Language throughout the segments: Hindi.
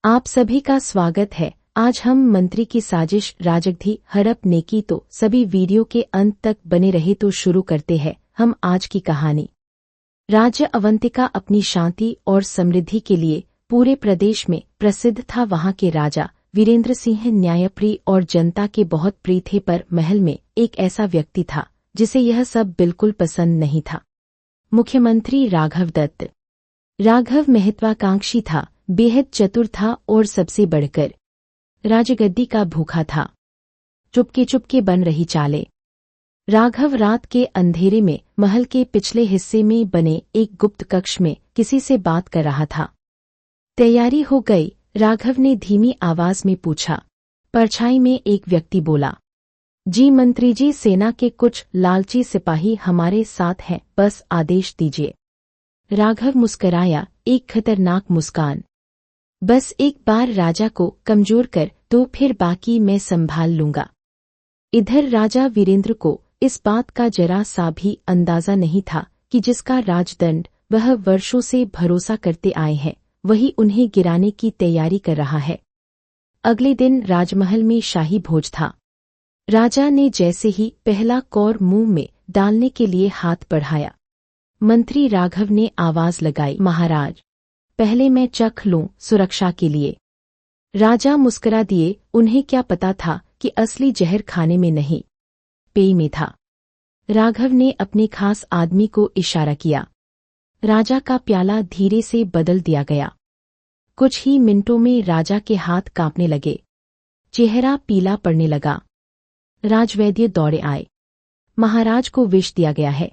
आप सभी का स्वागत है। आज हम मंत्री की साजिश राजगद्दी हड़प नेकी तो सभी वीडियो के अंत तक बने रहे तो शुरू करते हैं हम आज की कहानी। राज्य अवंतिका अपनी शांति और समृद्धि के लिए पूरे प्रदेश में प्रसिद्ध था। वहां के राजा वीरेंद्र सिंह न्यायप्रिय और जनता के बहुत प्रिय थे, पर महल में एक ऐसा व्यक्ति था जिसे यह सब बिल्कुल पसंद नहीं था। मुख्यमंत्री राघव दत्त। राघव महत्वाकांक्षी था, बेहद चतुर था और सबसे बढ़कर राजगद्दी का भूखा था। चुपके चुपके बन रही चालें। राघव रात के अंधेरे में महल के पिछले हिस्से में बने एक गुप्त कक्ष में किसी से बात कर रहा था। तैयारी हो गई? राघव ने धीमी आवाज में पूछा। परछाई में एक व्यक्ति बोला, जी मंत्री जी, सेना के कुछ लालची सिपाही हमारे साथ हैं, बस आदेश दीजिए। राघव मुस्कराया, एक खतरनाक मुस्कान। बस एक बार राजा को कमजोर कर तो फिर बाकी मैं संभाल लूंगा। इधर राजा वीरेंद्र को इस बात का जरा सा भी अंदाजा नहीं था कि जिसका राजदंड वह वर्षों से भरोसा करते आए हैं, वही उन्हें गिराने की तैयारी कर रहा है। अगले दिन राजमहल में शाही भोज था। राजा ने जैसे ही पहला कौर मुंह में डालने के लिए हाथ बढ़ाया, मंत्री राघव ने आवाज लगाई, महाराज पहले मैं चख लूं सुरक्षा के लिए। राजा मुस्कुरा दिए। उन्हें क्या पता था कि असली जहर खाने में नहीं, पेय में था। राघव ने अपने खास आदमी को इशारा किया। राजा का प्याला धीरे से बदल दिया गया। कुछ ही मिनटों में राजा के हाथ कांपने लगे, चेहरा पीला पड़ने लगा। राजवैद्य दौड़े आए। महाराज को विष दिया गया है।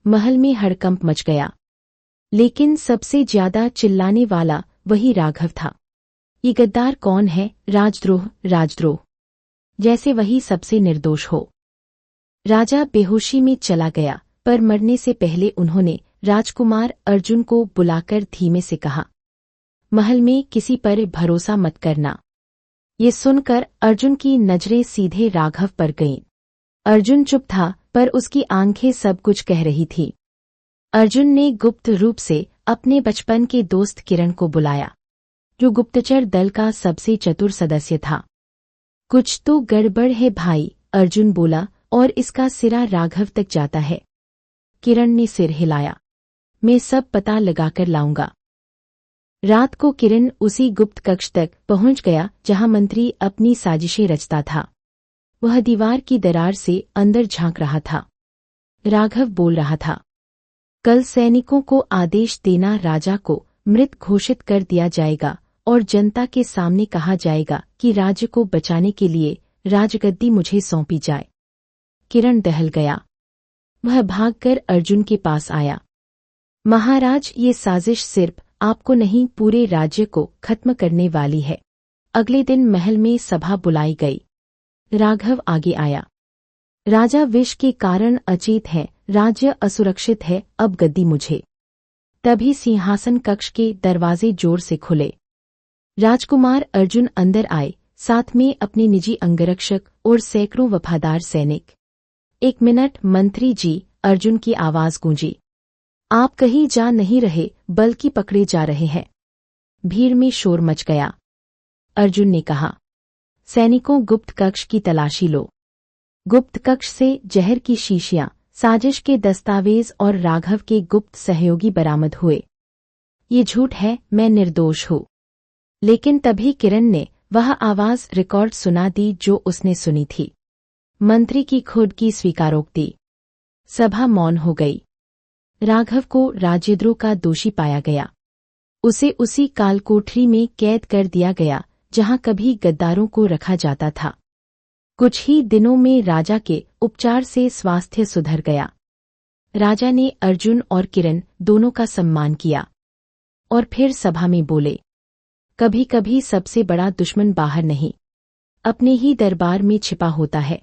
महल में हड़कंप मच गया, लेकिन सबसे ज्यादा चिल्लाने वाला वही राघव था। ये गद्दार कौन है? राजद्रोह, राजद्रोह, जैसे वही सबसे निर्दोष हो। राजा बेहोशी में चला गया, पर मरने से पहले उन्होंने राजकुमार अर्जुन को बुलाकर धीमे से कहा, महल में किसी पर भरोसा मत करना। ये सुनकर अर्जुन की नजरें सीधे राघव पर गईं। अर्जुन चुप था, पर उसकी आंखें सब कुछ कह रही थी। अर्जुन ने गुप्त रूप से अपने बचपन के दोस्त किरण को बुलाया, जो गुप्तचर दल का सबसे चतुर सदस्य था। कुछ तो गड़बड़ है भाई, अर्जुन बोला, और इसका सिरा राघव तक जाता है। किरण ने सिर हिलाया, मैं सब पता लगाकर लाऊंगा। रात को किरण उसी गुप्त कक्ष तक पहुंच गया जहां मंत्री अपनी साजिशें रचता था। वह दीवार की दरार से अंदर झांक रहा था। राघव बोल रहा था, कल सैनिकों को आदेश देना, राजा को मृत घोषित कर दिया जाएगा और जनता के सामने कहा जाएगा कि राज्य को बचाने के लिए राजगद्दी मुझे सौंपी जाए। किरण दहल गया। वह भागकर अर्जुन के पास आया। महाराज, ये साजिश सिर्फ आपको नहीं, पूरे राज्य को खत्म करने वाली है। अगले दिन महल में सभा बुलाई गई। राघव आगे आया। राजा विष के कारण अचेत है, राज्य असुरक्षित है, अब गद्दी मुझे। तभी सिंहासन कक्ष के दरवाजे जोर से खुले। राजकुमार अर्जुन अंदर आए, साथ में अपने निजी अंगरक्षक और सैकड़ों वफादार सैनिक। एक मिनट मंत्री जी, अर्जुन की आवाज गूंजी। आप कहीं जा नहीं रहे, बल्कि पकड़े जा रहे हैं। भीड़ में शोर मच गया। अर्जुन ने कहा, सैनिकों गुप्त कक्ष की तलाशी लो। गुप्त कक्ष से जहर की शीशियां, साजिश के दस्तावेज और राघव के गुप्त सहयोगी बरामद हुए। ये झूठ है, मैं निर्दोष हूँ। लेकिन तभी किरण ने वह आवाज रिकॉर्ड सुना दी जो उसने सुनी थी। मंत्री की खुद की स्वीकारोक्ति। सभा मौन हो गई। राघव को राज्यद्रोह का दोषी पाया गया। उसे उसी कालकोठरी में कैद कर दिया गया जहां कभी गद्दारों को रखा जाता था। कुछ ही दिनों में राजा के उपचार से स्वास्थ्य सुधर गया। राजा ने अर्जुन और किरण दोनों का सम्मान किया और फिर सभा में बोले, कभी कभी सबसे बड़ा दुश्मन बाहर नहीं, अपने ही दरबार में छिपा होता है।